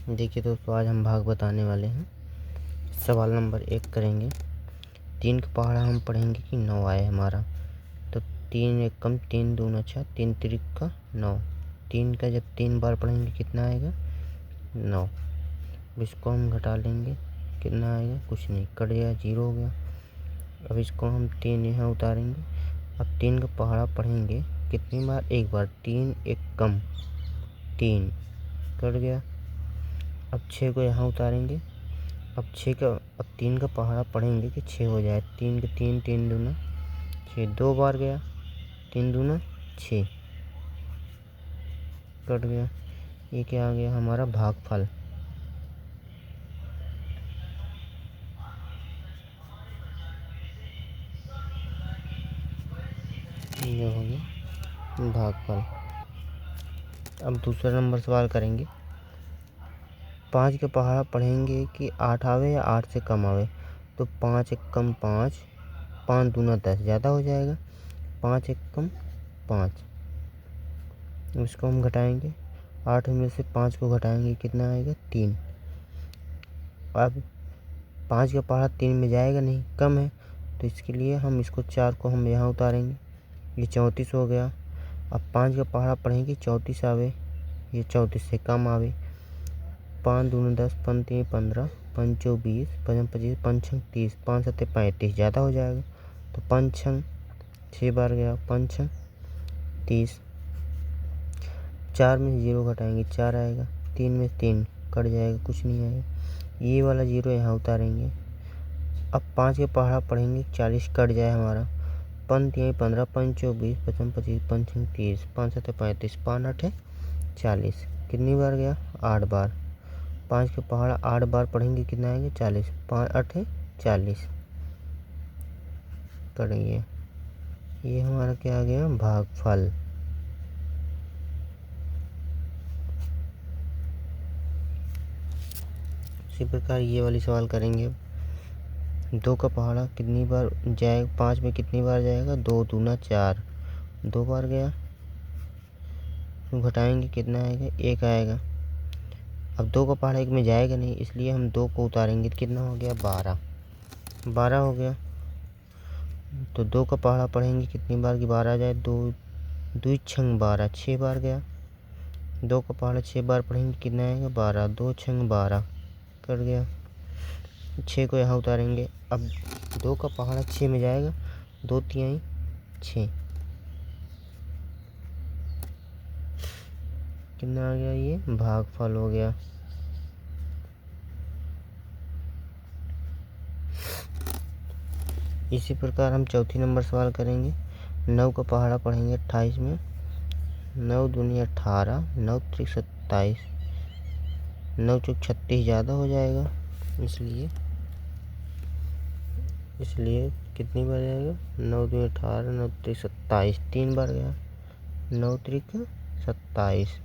देखिए दोस्तों, आज हम भाग बताने वाले हैं। सवाल नंबर 1 करेंगे। 3 का पहाड़ा हम पढ़ेंगे कि 9 आए हमारा। तो 3 एक कम 3 दूना 6, 3 तिरिक का 9। 3 का जब 3 बार पढ़ेंगे कितना आएगा? 9। अब इसको हम घटा लेंगे, कितना आएगा? कुछ नहीं, कट गया, 0 हो गया। अब इसको हम 3 यहाँ उतारेंगे। अब 3 का पहाड़ा पढ़ेंगे कितनी बार? एक बार। 3 एक कम 3, कट गया। अब 6 को यहाँ उतारेंगे। अब 3 का पहाड़ा पढ़ेंगे कि 6 हो जाए। 3 के 3, 3 दूना 6, 2 बार गया, 3 दूना 6, कट गया। ये क्या आ गया? हमारा भागफल। ये हो गया भागफल। अब दूसरा नंबर सवाल करेंगे। 5 का पहाड़ा पढ़ेंगे कि 8 आवे या 8 से कम आवे। तो 5 एक कम 5, 5 दूना 10, ज़्यादा हो जाएगा। 5 एक कम 5। इसको हम घटाएंगे। 8 में से 5 को घटाएंगे, कितना आएगा? 3। अब 5 का पहाड़ा 3 में जाएगा नहीं, कम है, तो इसके लिए हम इसको 4 को हम यहाँ उतारेंगे। ये 34 हो गया। अब 5 का पहाड़ा पढ़ेंगे 34 आवे, ये 34 से कम आवे। 5 दूना 10, 5 3 15, 5 चौ 20, 5 25, 5 छंग 30, 5 7 35, ज़्यादा हो जाएगा। तो 5 छंग 6 बार गया, 5 छंग 30। 4 में 0 घटाएंगे, 4 आएगा। 3 में 3 कट जाएगा, कुछ नहीं आएगा। ये वाला 0 यहाँ उतारेंगे। अब 5 के पहाड़ा पढ़ेंगे 40, कट जाए हमारा। 5 3 15, 5 चौ 20, 5 25, 5 छंग 30, 5 7 35, 5 8 40। कितनी बार गया? 8 बार। 5 के पहाड़ा 8 बार पढ़ेंगे, कितना आएंगे? 40। 5 8 40, कट गया। ये हमारा क्या आ गया? भागफल। इसी प्रकार ये वाली सवाल करेंगे। 2 का पहाड़ा कितनी बार जाएगा? 5 में कितनी बार जाएगा? 2 दूना 4, 2 बार गया। तो घटाएंगे, कितना आएगा? 1 आएगा। अब 2 का पहाड़ा 1 में जाएगा नहीं, इसलिए हम 2 को उतारेंगे, तो कितना हो गया? 12। 12 हो गया। तो 2 का पहाड़ा पढ़ेंगे कितनी बार कि 12 आ जाए? 2 2 छंग 12, 6 बार गया। 2 का पहाड़ा 6 बार पढ़ेंगे, कितना आएगा? 12। 2 छंग 12, कट गया। 6 को यहाँ उतारेंगे। अब 2 का पहाड़ा 6 में जाएगा, 2 तिहाई 6, कितना आ गया? ये भागफल हो गया। इसी प्रकार हम चौथी नंबर सवाल करेंगे। 9 का पहाड़ा पढ़ेंगे 28 में। 9 दूनी 18, 9 त्रिक 27, 9 चौक 36, ज़्यादा हो जाएगा। इसलिए कितनी बार जाएगा? 9 दूनी 18, 9 त्रिक 27, 3 बार गया। 9 त्रिक 27।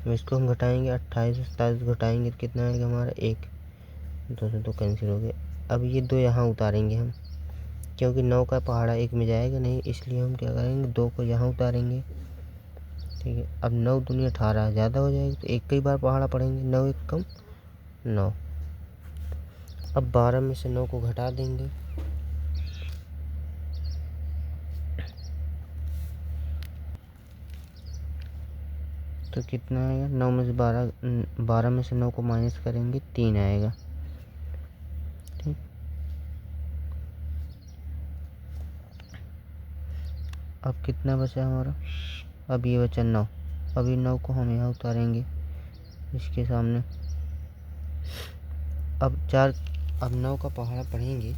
इसको हम घटाएंगे, 28 से 27 घटाएंगे तो कितना आएगा हमारा? 1। 2 से 2 कैंसिल हो गया। अब ये 2 यहाँ उतारेंगे हम, क्योंकि 9 का पहाड़ा 1 में जाएगा नहीं, इसलिए हम क्या करेंगे? 2 को यहाँ उतारेंगे। ठीक है। अब 9 दूनी 18, ज़्यादा हो जाएगी, तो एक कई बार पहाड़ा पढ़ेंगे। 9 एक कम 9। अब 12 में से 9 को घटा देंगे, तो कितना आएगा? 9 में से 12 में से 9 को माइनस करेंगे, 3 आएगा। ठीक। अब कितना बचा हमारा? अब ये बचा 9। अब ये 9 को हम यहाँ उतारेंगे इसके सामने। अब 9 का पहाड़ा पढ़ेंगे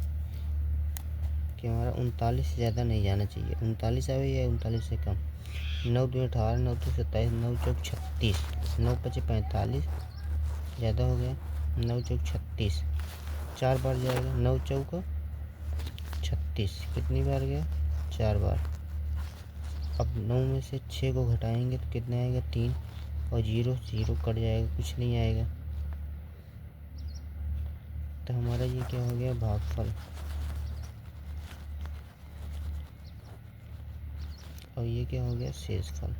कि हमारा 39 से ज़्यादा नहीं जाना चाहिए। 39 आवे या 39 से कम। 9 दूनी 18, 9 त्रिक 27, 9 चौक 36, 9 पचे 45, ज़्यादा हो गया। 9 चौक 36, 4 बार जाएगा। 9 चौक 36, कितनी बार गया? 4 बार। अब 9 में से 6 को घटाएंगे तो कितना आएगा? 3, और 0 0 कट जाएगा, कुछ नहीं आएगा। तो हमारा ये क्या हो गया? भागफल। और ये क्या हो गया? शेषफल।